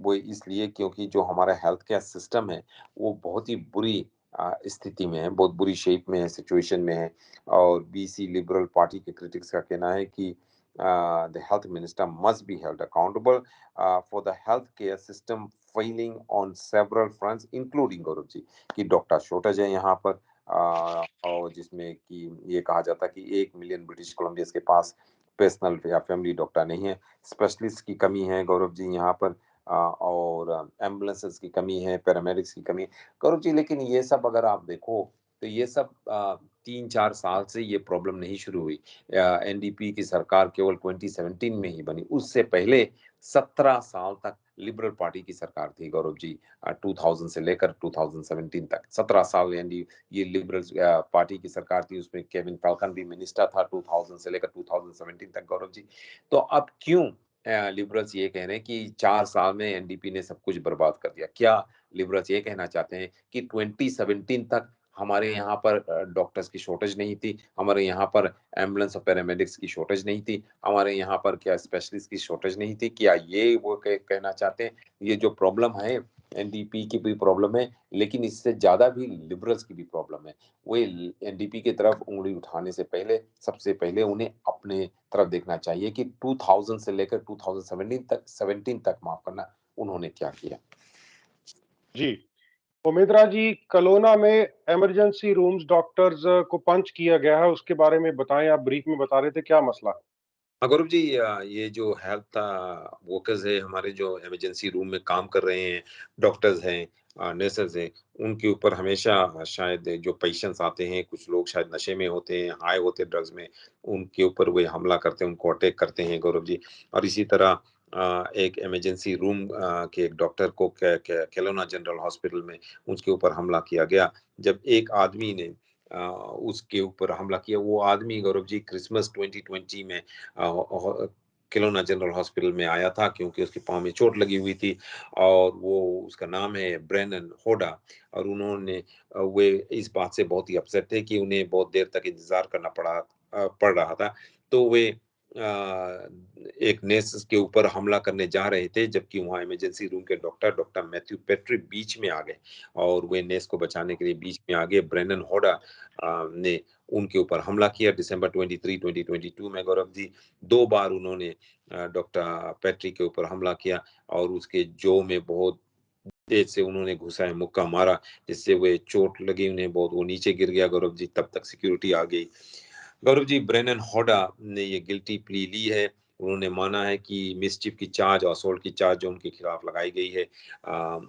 B: वो इसलिए क्योंकि जो हमारा हेल्थ केयर सिस्टम है वो बहुत ही बुरी स्थिति में है, बहुत बुरी शेप में है, सिचुएशन में है। और बीसी लिबरल पार्टी के क्रिटिक्स का कहना है कि the health minister must be held accountable for the healthcare system failing on several fronts including Gaurav ji कि डॉक्टर शॉर्टेज है यहाँ पर और जिसमें कि ये कहा जाता है कि 1 मिलियन ब्रिटिश कोलंबियंस के पास पर्सनल या फैमिली डॉक्टर नहीं है। स्पेशलिस्ट की कमी है गौरव जी यहाँ पर और एम्बुलेंसेस की कमी है, पैरामेडिक्स की कमी है। गौरव जी लेकिन ये सब अगर आप देखो तो ये सब 3-4 साल से ये प्रॉब्लम नहीं शुरू हुई। एनडीपी की सरकार केवल 2017 में ही बनी। उससे पहले 17 साल तक लिबरल पार्टी की सरकार थी गौरव जी 2000 से लेकर 2017 तक। 17 साल यानी ये लिबरल पार्टी की सरकार थी उसमें केविन फैल्कन भी मिनिस्टर था 2000 से लेकर 2017 तक गौरव जी। तो अब क्यों लिबरल्स ये कह रहे हैं कि 4 साल में एनडीपी ने सब कुछ बर्बाद कर दिया। क्या लिबरल्स ये कहना चाहते हैं कि 2017 तक हमारे यहाँ पर डॉक्टर्स की शॉर्टेज नहीं थी, हमारे यहाँ पर एम्बुलेंस और पैरामेडिक्स की शॉर्टेज नहीं थी, हमारे यहाँ पर क्या स्पेशलिस्ट की शॉर्टेज नहीं थी? क्या ये वो कहना चाहते हैं? ये जो प्रॉब्लम है एनडीपी की भी प्रॉब्लम है, लेकिन इससे ज़्यादा भी लिबरल्स की भी प्रॉब्लम है। वो एनडीपी की तरफ उँगली उठाने से पहले सबसे पहले उन्हें अपने तरफ देखना चाहिए कि 2000 से लेकर 2017 तक माफ़ करना, उन्होंने क्या किया?
A: जी, उमेंद्रा जी, कलोना में इमरजेंसी रूम्स डॉक्टर्स को पंच किया गया है, उसके बारे में बताएँ, आप ब्रीफ में बता रहे थे, क्या मसला है?
B: हाँ, गौरव जी ये जो हेल्थ वर्कर्स है हमारे जो इमरजेंसी रूम में काम कर रहे हैं, डॉक्टर्स हैं नर्सेज़ हैं, उनके ऊपर हमेशा शायद जो पेशेंट्स आते हैं, कुछ लोग शायद नशे में होते हैं, हाई होते हैं ड्रग्स में, उनके ऊपर वो हमला करते हैं, उनको अटैक करते हैं गौरव जी। और इसी तरह एक इमरजेंसी रूम के एक डॉक्टर को केलोना जनरल हॉस्पिटल में उसके ऊपर हमला किया गया। जब एक आदमी ने उसके ऊपर हमला किया, वो आदमी गौरव जी क्रिसमस 2020 में किलोना जनरल हॉस्पिटल में आया था क्योंकि उसके पाँव में चोट लगी हुई थी और वो उसका नाम है ब्रेनन होडा और उन्होंने वे इस बात से बहुत ही अपसेट थे कि उन्हें बहुत देर तक इंतजार करना पड़ रहा था। तो वे एक नर्स के ऊपर हमला करने जा रहे थे जबकि वहाँ इमरजेंसी रूम के डॉक्टर मैथ्यू पेट्री बीच में आ गए और वे नर्स को बचाने के लिए बीच में आ गए। ब्रेनन होडा ने उनके ऊपर हमला किया दिसंबर 23, 2022 में गौरव जी 2 बार उन्होंने डॉक्टर पैट्री के ऊपर हमला किया और उसके जो में बहुत तेज से उन्होंने घुसा है, मुक्का मारा, जिससे वे चोट लगी उन्हें बहुत, वो नीचे गिर गया गौरव जी, तब तक सिक्योरिटी आ गई। गौरव जी, ब्रेनन होडा ने ये गिल्टी प्ली ली है। उन्होंने माना है कि मिसचिफ की चार्ज, असॉल्ट की चार्ज जो उनके खिलाफ लगाई गई है,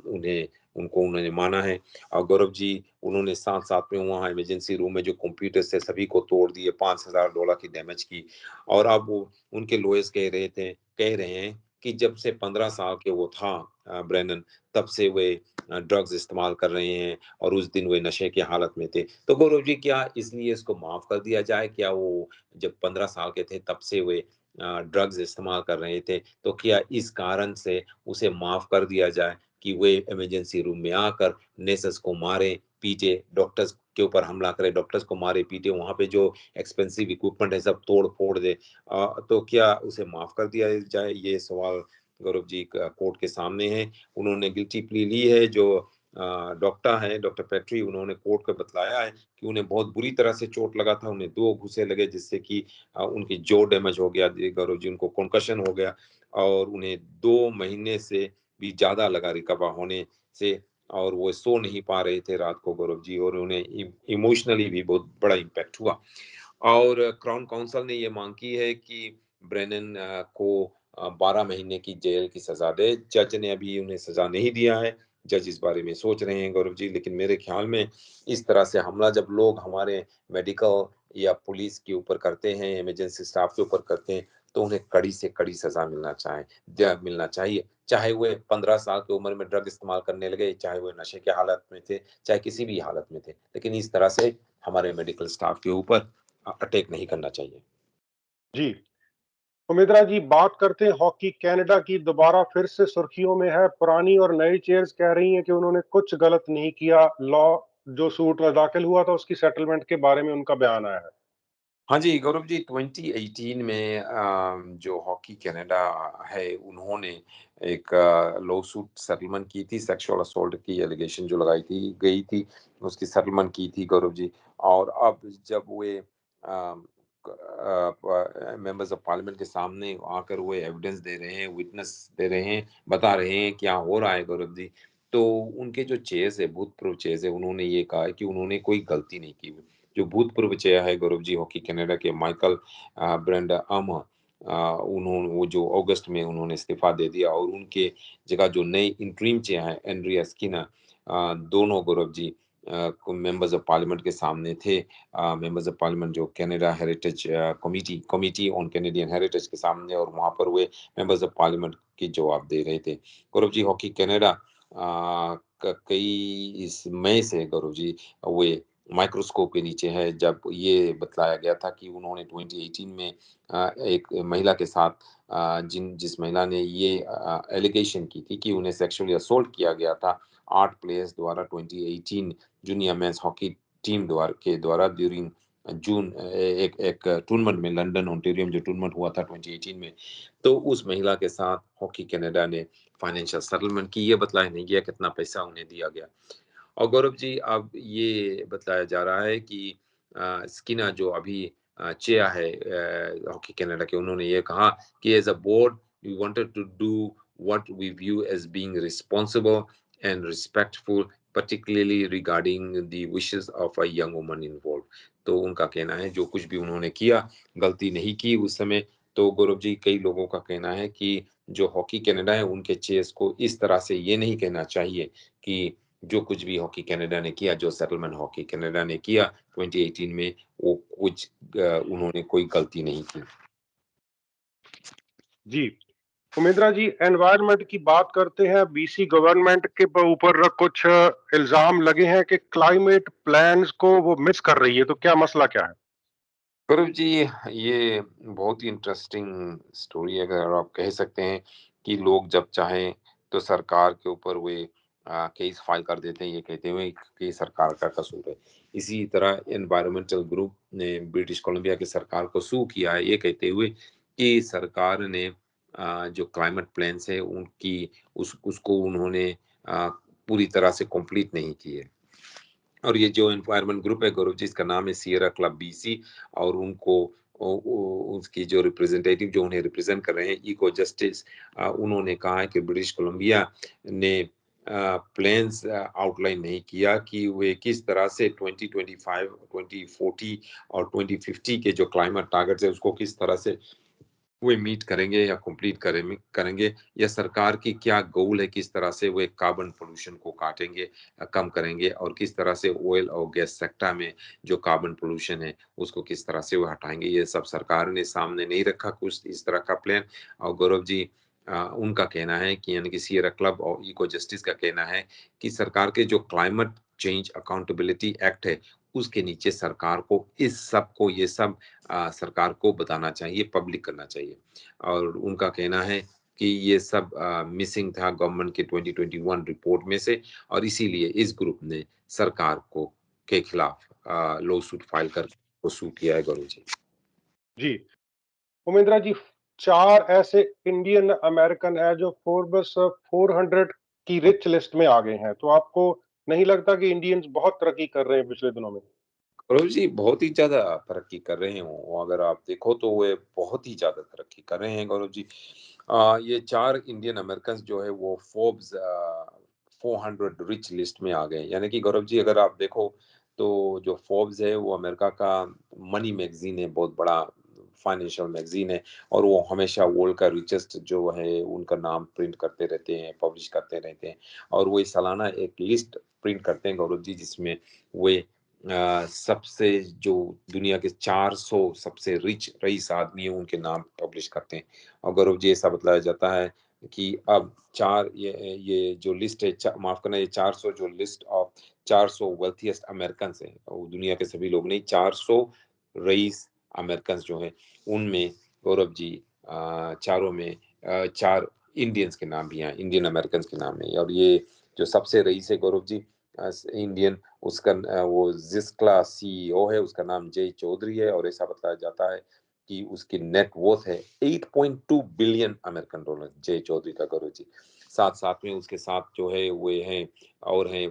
B: उन्हें उनको उन्होंने माना है। और गौरव जी, उन्होंने साथ-साथ में वहाँ इमरजेंसी रूम में जो कंप्यूटर्स थे सभी को तोड़ दिए, $5000 की डैमेज की। और अब वो उनके लॉयर्स कह रहे हैं कि जब से 15 साल के वो था ब्रेनन, तब से वे ड्रग्स इस्तेमाल कर रहे हैं और उस दिन वे नशे की हालत में थे। तो गौरव जी, क्या इसलिए इसको माफ कर दिया जाए? क्या वो जब 15 साल के थे तब से वे ड्रग्स इस्तेमाल कर रहे थे, तो क्या इस कारण से उसे माफ कर दिया जाए कि वे इमरजेंसी रूम में आकर नर्सेस को मारे, पीटे, डॉक्टर्स के ऊपर हमला करे, डॉक्टर्स को मारे, पीटे, वहाँ पे जो एक्सपेंसिव इक्विपमेंट है सब तोड़-फोड़ दे। तो क्या उसे माफ कर दिया जाए? ये सवाल गौरव जी कोर्ट के सामने है। उन्होंने गिल्टी प्ली ली है। जो डॉक्टर हैं, डॉक्टर पेट्री, उन्होंने कोर्ट को बतलाया है कि उन्हें बहुत बुरी तरह से चोट लगा था, उन्हें 2 घूंसे लगे जिससे कि उनकी जॉ डैमेज हो गया, गौरव जी, उनको कंकशन हो गया और उन्हें 2 महीने से भी ज़्यादा लगा रिकवर होने से, और वो सो नहीं पा रहे थे रात को गौरव जी, और उन्हें इमोशनली भी बहुत बड़ा इम्पैक्ट हुआ। और क्राउन काउंसिल ने ये मांग की है कि ब्रेनन को 12 महीने की जेल की सजा दे। जज ने अभी उन्हें सजा नहीं दिया है। जज इस बारे में सोच रहे हैं गौरव जी, लेकिन मेरे ख्याल में इस तरह से हमला जब लोग हमारे मेडिकल या पुलिस के ऊपर करते हैं, इमरजेंसी स्टाफ के ऊपर करते हैं, तो उन्हें कड़ी से कड़ी सजा मिलना चाहिए। चाहे वो 15 साल की उम्र में ड्रग इस्तेमाल करने लगे, चाहे वो नशे की हालत में थे, चाहे किसी भी हालत में थे। लेकिन इस तरह से हमारे मेडिकल स्टाफ के ऊपर अटैक नहीं करना चाहिए।
A: जी, सुमित्रा जी, बात करते हैं हॉकी कनाडा की। दोबारा फिर से सुर्खियों में है। पुरानी और नई चेयर्स कह रही हैं कि उन्होंने कुछ गलत नहीं किया। लॉ जो सूट दाखिल हुआ था उसकी सेटलमेंट के बारे में उनका बयान आया है।
B: हाँ जी, गौरव जी, 2018 में जो हॉकी कनाडा है, उन्होंने एक लॉ सूट सेटलमेंट की थी, सेक्सुअल असॉल्ट की एलिगेशन जो लगाई थी गई थी, उसकी सेटलमेंट की थी गौरव जी। और अब जब वे मेंबर्स ऑफ पार्लियामेंट के सामने आकर वो एविडेंस दे रहे हैं, विटनेस दे रहे हैं, बता रहे हैं क्या हो रहा है गौरव जी, तो उनके जो चेयर्स है, भूतपूर्व चेयर्स है, उन्होंने ये कहा है कि उन्होंने कोई गलती नहीं की। जो भूतपूर्व चेयर है गौरव जी हॉकी कनाडा के, माइकल ब्रेंडा उन्होंने वो जो अगस्त में उन्होंने इस्तीफा दे दिया, और उनके जगह जो नए इंटरिम चेयर है एंड्रिया स्किनर, दोनों Gaurav ji members of parliament के सामने थे। मेंबर्स ऑफ पार्लियामेंट जो Canada heritage committee on Canadian heritage के सामने, और वहां पर वे मेंबर्स ऑफ पार्लियामेंट की जवाब दे रहे थे गौरव जी। हॉकी कनाडा कई इस मई से गौरव जी वे माइक्रोस्कोप के नीचे है, जब ये बतलाया गया था कि उन्होंने 2018 में एक महिला के साथ जिस महिला ने ये एलिगेशन की थी कि उन्हें सेक्सुअली असोल्ट किया गया था 8 प्लेयर्स द्वारा 2018 जूनियर मेंस हॉकी टीम द्वारा ड्यूरिंग जून, एक एक टूर्नामेंट में, लंदन ओंटारियो जो टूर्नामेंट हुआ था 2018 में। तो उस महिला के साथ हॉकी कनाडा ने फाइनेंशियल सेटलमेंट की। ये बतलाया नहीं गया कितना पैसा उन्हें दिया गया। और गौरव जी, अब ये बताया जा रहा है कि स्किनर जो अभी चेयर है हॉकी कनाडा के, उन्होंने ये कहा कि as a board we wanted to do what we view as being responsible and respectful, particularly regarding the wishes of a young woman involved। तो उनका कहना है जो कुछ भी उन्होंने किया, गलती नहीं की उस समय। तो गौरव जी, कई लोगों का कहना है कि जो हॉकी कनाडा है उनके चेयर्स को इस तरह से ये नहीं कहना चाहिए कि जो कुछ भी हॉकी कनाडा ने किया, जो सेटलमेंट हॉकी कनाडा ने किया 2018 में, वो कुछ उन्होंने कोई गलती नहीं की।
A: जी, उमेंद्रा जी, एनवायरनमेंट की बात करते हैं। बीसी गवर्नमेंट के ऊपर कुछ इल्जाम लगे हैं कि क्लाइमेट प्लान्स को वो मिस कर रही है, तो क्या मसला क्या है?
B: गौरव जी, ये बहुत ही इंटरेस्टिंग स्टोरी है, अगर आप कह सकते हैं कि लोग जब चाहें तो सरकार के ऊपर वे केस फाइल कर देते हैं, ये कहते हुए कि सरकार का कसूर है। इसी तरह एनवायरमेंटल ग्रुप ने ब्रिटिश कोलंबिया की सरकार को सू किया है, ये कहते हुए कि सरकार ने जो क्लाइमेट प्लान्स है उनकी उसको उन्होंने पूरी तरह से कंप्लीट नहीं की है। और ये जो एनवायरनमेंट ग्रुप है गौरव जी, इसका नाम है सियरा क्लब बीसी, और उनको उसकी जो रिप्रेजेंटेटिव जो उन्हें रिप्रेजेंट कर रहे हैं, इको जस्टिस, उन्होंने कहा है कि ब्रिटिश कोलंबिया ने प्लान्स आउटलाइन नहीं किया कि वे किस तरह से 2025, 2040 और 2050 के जो क्लाइमेट टारगेट्स है उसको किस तरह से वे मीट करेंगे या कंप्लीट करेंगे, या सरकार की क्या गोल है, किस तरह से वे कार्बन पोल्यूशन को काटेंगे, कम करेंगे, और किस तरह से ऑयल और गैस सेक्टर में जो कार्बन पोल्यूशन है उसको किस तरह से वो हटाएंगे। ये सब सरकार ने सामने नहीं रखा कुछ इस तरह का प्लान। और गौरव जी, उनका कहना है कि यानी कि सियरा क्लब और इको जस्टिस का कहना है कि सरकार के जो क्लाइमेट चेंज अकाउंटेबिलिटी एक्ट है उसके नीचे सरकार को इस सब को ये सब सरकार को बताना चाहिए, पब्लिक करना चाहिए। और उनका कहना है कि ये सब मिसिंग था गवर्नमेंट के 2021 रिपोर्ट में से, और इसीलिए इस ग्रुप ने सरकार को के खिलाफ लॉ सूट फाइल कर को सू किया है। गौरव जी।
A: जी, उमेंद्रा जी, 4 ऐसे इंडियन अमेरिकन है जो फोर्ब्स 400 की रिच लिस्ट में आ गए हैं। तो आपको नहीं लगता कि इंडियंस बहुत तरक्की कर रहे हैं पिछले दिनों में?
B: गौरव जी बहुत ही ज़्यादा तरक्की कर रहे हैं वो, अगर आप देखो तो वे बहुत ही ज़्यादा तरक्की कर रहे हैं गौरव जी। ये 4 इंडियन अमेरिकन्स जो है वो फोर्ब्स 400 रिच लिस्ट में आ गए। यानी कि गौरव जी अगर आप देखो तो जो फोर्ब्स है वो अमेरिका का मनी मैगज़ीन है, बहुत बड़ा फाइनेंशियल मैगज़ीन है, और वो हमेशा वर्ल्ड का रिचेस्ट जो है उनका नाम प्रिंट करते रहते हैं, पब्लिश करते रहते हैं। और वो सालाना एक लिस्ट प्रिंट करते हैं गौरव जी, जिसमें वे सबसे जो दुनिया के 400 सबसे रिच रईस आदमी है उनके नाम पब्लिश करते हैं। और गौरव जी ऐसा बतलाया जाता है कि अब चार ये जो लिस्ट है, माफ करना, ये 400 जो लिस्ट ऑफ 400 वेल्थिएस्ट अमेरिकन है, वो दुनिया के सभी लोग नहीं, 400 रईस अमेरिकन जो है उनमें गौरव जी चारों में चार इंडियंस के नाम भी हैं, इंडियन अमेरिकन के नाम है। और ये जो सबसे रईस है गौरव जी इंडियन, उसका वो जिसक्ला सीईओ है, उसका नाम जय चौधरी है, और ऐसा बताया जाता है कि उसकी नेट वर्थ है 8.2 बिलियन अमेरिकन डॉलर जय चौधरी का गौरव जी। साथ साथ में उसके साथ जो है वे हैं और हैं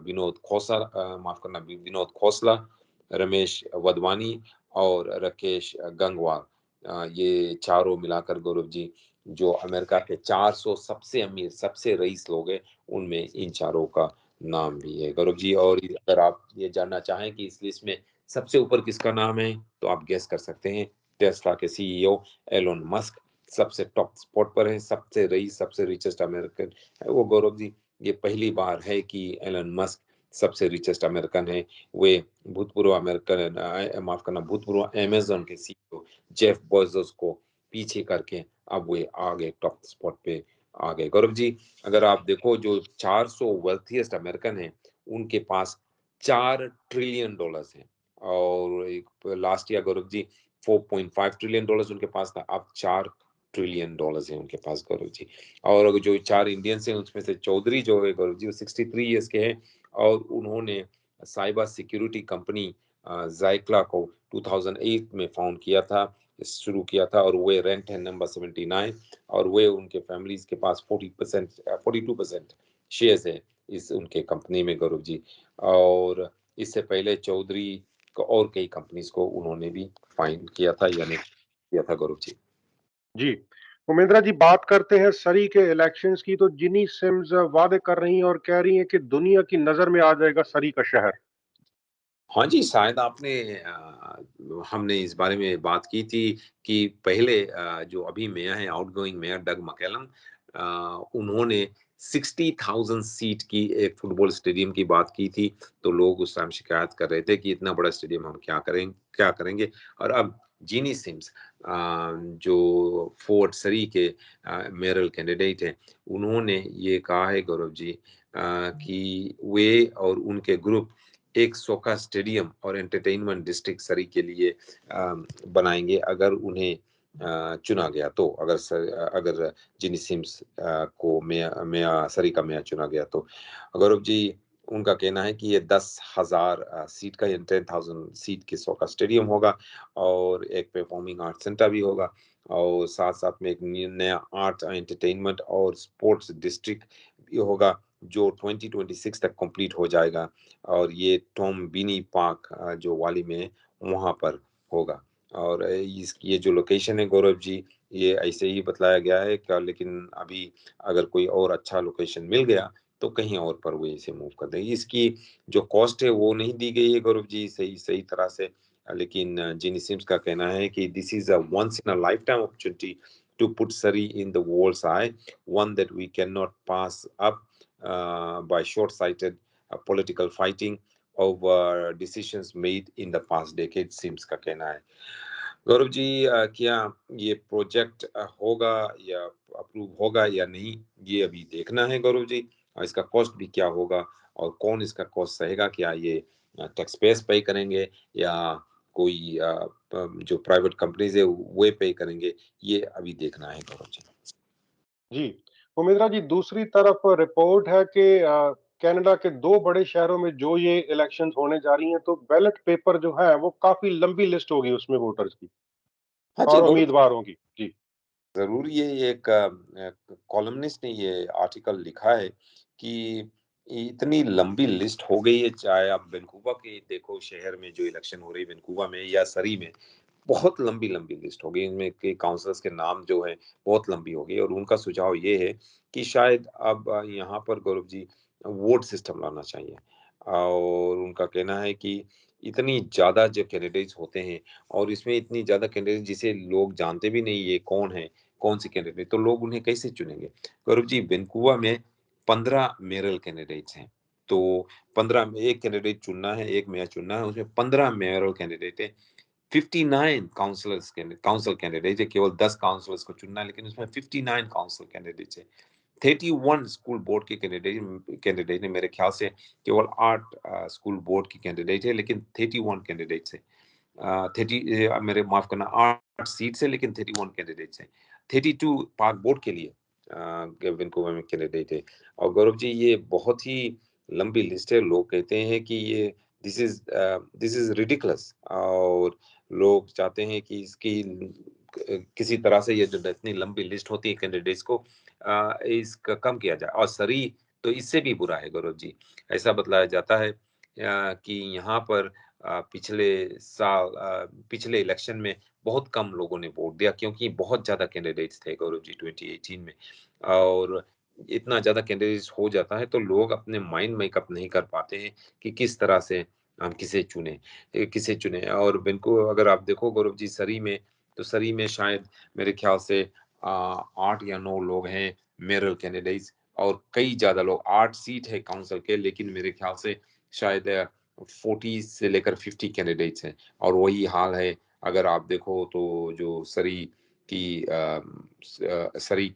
B: विनोद खोसा, माफ करना, विनोद खोसला, रमेश वधवानी और राकेश गंगवार। ये चारों मिलाकर गौरव जी जो अमेरिका के 400 सबसे अमीर सबसे रईस लोग हैं उनमें इन चारों का नाम भी है गौरव जी। और अगर आप ये जानना चाहें कि इस लिस्ट में सबसे ऊपर किसका नाम है तो आप गेस कर सकते हैं, टेस्ला के सीईओ एलोन मस्क सबसे टॉप स्पॉट पर है, सबसे रईस सबसे रिचेस्ट अमेरिकन है वो गौरव जी। ये पहली बार है कि एलोन मस्क सबसे रिचेस्ट अमेरिकन है। वे भूतपूर्व अमेरिकन माफ करना, भूतपूर्व अमेजन के सीईओ जेफ बेजोस को पीछे करके अब वे आगे टॉप स्पॉट पे आ गए गौरव जी। अगर आप देखो जो 400 वेल्थिएस्ट अमेरिकन हैं उनके पास 4 ट्रिलियन डॉलर्स हैं, और last year Gaurav ji 4.5 trillion dollars उनके पास था, अब 4 ट्रिलियन डॉलर्स हैं उनके पास गौरव जी। और अगर जो 4 इंडियंस हैं उसमें से चौधरी जो है गौरव जी वो 63 ईयर्स के हैं, और उन्होंने साइबर सिक्योरिटी कंपनी जाइक्ला को 2008 में फाउंड किया था, शुरू किया था, और वे रैंक है नंबर 79, और वे उनके फैमिलीज के पास 40% 42% शेयर्स है इस उनके कंपनी में गौरव जी। और इससे पहले चौधरी को और कई कंपनीज को उन्होंने भी फाइंड किया था, यानी किया था गौरव जी।
A: जी, उमेंद्रा जी, बात करते हैं सरी के इलेक्शंस की। तो जिनी सिम्स वादे कर रही हैं और कह रही हैं कि दुनिया की नजर में आ जाएगा सरी का शहर।
B: हाँ जी, शायद आपने हमने इस बारे में बात की थी कि पहले जो अभी मेयर हैं आउटगोइंग मेयर डग मैककलम, उन्होंने 60,000 सीट की एक फुटबॉल स्टेडियम की बात की थी। तो लोग उस टाइम शिकायत कर रहे थे कि इतना बड़ा स्टेडियम हम क्या करेंगे। और अब जीनी सिम्स जो फोर्ट सरी के मेयरल कैंडिडेट हैं, उन्होंने ये कहा है गौरव जी कि वे और उनके ग्रुप एक सोका स्टेडियम और एंटरटेनमेंट डिस्ट्रिक्ट सरी के लिए बनाएंगे अगर उन्हें चुना गया तो, अगर जिनी सिम्स को मेयर सरी का मेयर चुना गया तो। गौरव जी उनका कहना है कि ये 10,000 सीट का 10,000 सीट के सोका स्टेडियम होगा, और एक परफॉर्मिंग आर्ट सेंटर भी होगा, और साथ साथ में एक नया आर्ट एंटरटेनमेंट और स्पोर्ट्स डिस्ट्रिक्ट भी होगा जो 2026 तक कंप्लीट हो जाएगा। और ये टॉम बिनी पार्क जो वाली में है, वहाँ पर होगा। और इस ये जो लोकेशन है गौरव जी ये ऐसे ही बतलाया गया है क्या, लेकिन अभी अगर कोई और अच्छा लोकेशन मिल गया तो कहीं और पर वो इसे मूव कर देंगे। इसकी जो कॉस्ट है वो नहीं दी गई है गौरव जी सही सही तरह से, लेकिन जिनी सिम्स का कहना है कि this is a once in a lifetime opportunity to put Surrey in the world's eye, one that we cannot pass up by short-sighted political fighting over decisions made in the past decade, Sims का कहना है। गौरव जी क्या ये project होगा या approve होगा या नहीं, ये अभी देखना है गौरव जी। और इसका कॉस्ट भी क्या होगा और कौन इसका कॉस्ट सहेगा, क्या ये टैक्स पेयर्स पे करेंगे या कोई जो प्राइवेट कंपनीज है वो पे करेंगे, ये अभी देखना है गौरव जी।
A: जी, उमेंद्रा जी, दूसरी तरफ रिपोर्ट है कि कनाडा के 2 बड़े शहरों में जो ये इलेक्शंस होने जा रही हैं, तो बैलेट पेपर जो है वो काफ़ी लंबी लिस्ट होगी उसमें वोटर्स की
B: हाँ जी
A: और
B: गौरव,
A: उम्मीदवारों की। जी।
B: ज़रूर ये एक कॉलमनिस्ट ने ये आर्टिकल लिखा है कि इतनी लंबी लिस्ट हो गई है, चाहे आप वैंकूवर के देखो शहर में जो इलेक्शन हो रही है वैंकूवर में या सरी में, बहुत लंबी-लंबी लिस्ट हो गई। इनमें के काउंसलर्स के नाम जो है बहुत लंबी हो गई और उनका सुझाव ये है कि शायद अब यहाँ पर गौरव जी वोट सिस्टम लाना चाहिए। और उनका कहना है कि इतनी ज़्यादा जो कैंडिडेट्स होते हैं और इसमें इतनी ज़्यादा कैंडिडेट जिसे लोग जानते भी नहीं ये कौन है, कौन-सी कैंडिडेट, तो लोग उन्हें कैसे चुनेंगे? गौरव जी वैंकूवर में 15 मेयरल कैंडिडेट्स हैं। तो 15 में एक कैंडिडेट चुनना है, एक मेयर चुनना है, उसमें 15 मेयरल कैंडिडेट हैं। 59 काउंसिल कैंडिडेट है, केवल 10 काउंसलर्स को चुनना है, लेकिन उसमें 59 काउंसिल कैंडिडेट्स है। 31 स्कूल बोर्ड के कैंडिडेट है, मेरे ख्याल से केवल 8 स्कूल बोर्ड की कैंडिडेट है, लेकिन 31 कैंडिडेट्स है। 30 मेरे माफ करना 8 सीट्स है लेकिन 31 कैंडिडेट्स हैं। 32 पार्क बोर्ड के लिए वैंकूवर में कैंडिडेट है। और गौरव जी ये बहुत ही लंबी लिस्ट है। लोग कहते हैं कि ये दिस इज रिडिकुलस और लोग चाहते हैं कि इसकी किसी तरह से ये जो इतनी लंबी लिस्ट होती है कैंडिडेट्स को इसका कम किया जाए। और सरी तो इससे भी बुरा है गौरव जी। ऐसा बतलाया जाता है कि यहाँ पर पिछले इलेक्शन में बहुत कम लोगों ने वोट दिया क्योंकि बहुत ज्यादा कैंडिडेट्स थे गौरव जी 2018 में। और इतना ज्यादा कैंडिडेट्स हो जाता है तो लोग अपने माइंड मेकअप नहीं कर पाते हैं कि किस तरह से हम किसे चुने। और बिनको अगर आप देखो गौरव जी सरी में, तो सरी में शायद मेरे ख्याल से 8 या 9 लोग हैं मेयरल कैंडिडेट्स और कई ज्यादा लोग, 8 सीट है काउंसिल के, लेकिन मेरे ख्याल से शायद 40 से लेकर 50 कैंडिडेट्स हैं। और वही हाल है अगर आप देखो तो जो सरी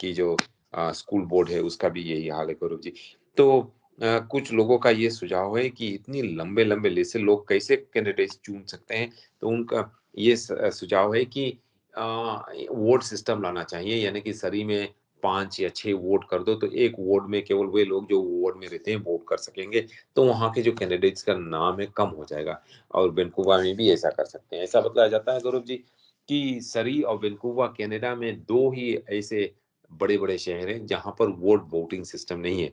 B: की जो स्कूल बोर्ड है उसका भी यही हाल है गौरव जी। तो कुछ लोगों का ये सुझाव है कि इतनी लंबे लंबे लिस्ट से लोग कैसे कैंडिडेट्स चुन सकते हैं। तो उनका ये सुझाव है कि वोट सिस्टम लाना चाहिए, यानी कि सरी में 5 या 6 वोट कर दो तो एक वार्ड में केवल वे लोग जो वार्ड में रहते हैं वोट कर सकेंगे, तो वहाँ के जो कैंडिडेट्स का नाम है कम हो जाएगा। और वैंकूवर में भी ऐसा कर सकते हैं। ऐसा बताया जाता है गौरव जी कि सरी और वैंकूवर कनाडा में 2 ही ऐसे बड़े-बड़े शहर हैं जहाँ पर वोटिंग सिस्टम नहीं है।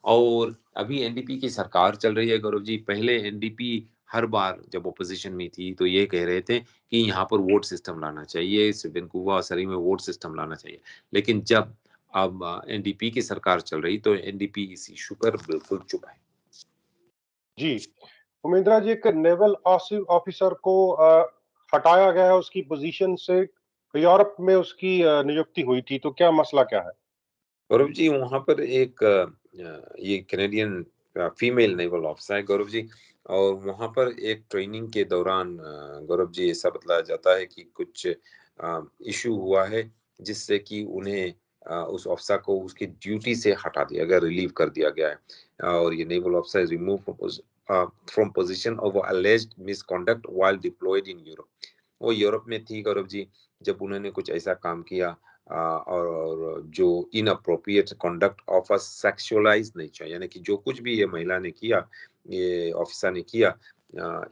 B: और अभी एनडीपी की सरकार चल रही है गौरव जी। पहले एनडीपी हर बार जब ऑपोजिशन में थी तो ये कह रहे थे कि यहाँ पर वोट सिस्टम लाना चाहिए, इस वैंकूवर और सरी में वोट सिस्टम लाना चाहिए। लेकिन जब अब एनडीपी की सरकार चल रही तो एनडीपी इस इश्यू पर बिल्कुल चुप है।
A: जी, उमेंद्रा जी, एक नेवल ऑफिसर को हटाया गया है उसकी पोजीशन से। यूरोप में उसकी नियुक्ति हुई थी, तो क्या मसला क्या है?
B: गौरव जी वहाँ पर एक ये कैनेडियन फीमेल नेवल ऑफिसर है गौरव जी। और वहाँ पर एक ट्रेनिंग के दौरान गौरव जी ऐसा बतलाया जाता है कि कुछ इशू हुआ है जिससे कि उन्हें उस ऑफिसर को उसकी ड्यूटी से हटा दिया गया, रिलीव कर दिया गया है। और ये naval officer is remove from position of alleged misconduct while deployed in Europe. वो यूरोप में थी गौरव जी जब उन्होंने कुछ ऐसा काम किया और जो inappropriate conduct of a sexualised nature, यानी कि जो कुछ भी ये महिला ने किया, ये ऑफिसर ने किया,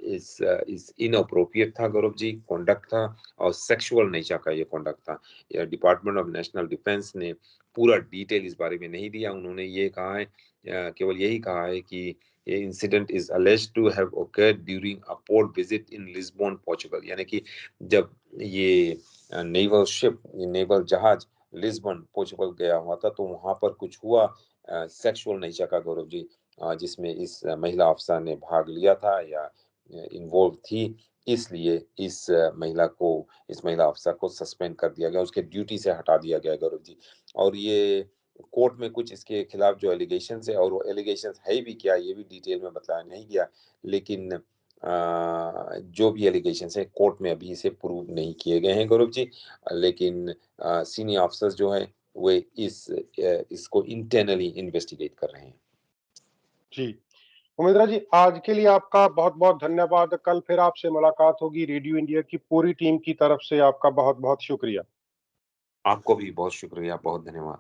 B: इस इनअप्रोप्रिएट था गौरव जी, कंडक्ट था और सेक्सुअल नेचर का ये कंडक्ट था। ये डिपार्टमेंट ऑफ नेशनल डिफेंस ने पूरा डिटेल इस बारे में नहीं दिया। उन्होंने ये कहा है केवल यही कहा है कि ये incident is alleged to have occurred during a port visit in Lisbon Portugal, यानी कि जब ये नेवल शिप, नेवल जहाज लिस्बन पोर्चुगल गया हुआ था, तो वहाँ पर कुछ हुआ सेक्सुअल नेचर का, गौरव जी, जिसमें इस महिला अफ़सर ने भाग लिया था या इन्वॉल्व थी, इसलिए इस महिला अफ़सर को सस्पेंड कर दिया गया, उसके ड्यूटी से हटा दिया गया, गौरव जी। और ये कोर्ट में कुछ इसके खिलाफ जो एलिगेशंस है, और वो एलिगेशंस है भी क्या, ये भी डिटेल में बताया नहीं गया, लेकिन जो भी एलिगेशंस है कोर्ट में अभी इसे प्रूव नहीं किए गए हैं, गौरव जी। लेकिन सीनियर ऑफिसर्स जो है वे इसको इंटरनली इन्वेस्टिगेट कर रहे हैं।
A: जी। उमेंद्रा जी, आज के लिए आपका बहुत-बहुत धन्यवाद। कल फिर आपसे मुलाकात होगी। रेडियो इंडिया की पूरी टीम की तरफ से आपका बहुत-बहुत शुक्रिया।
B: आपको भी बहुत शुक्रिया, बहुत धन्यवाद।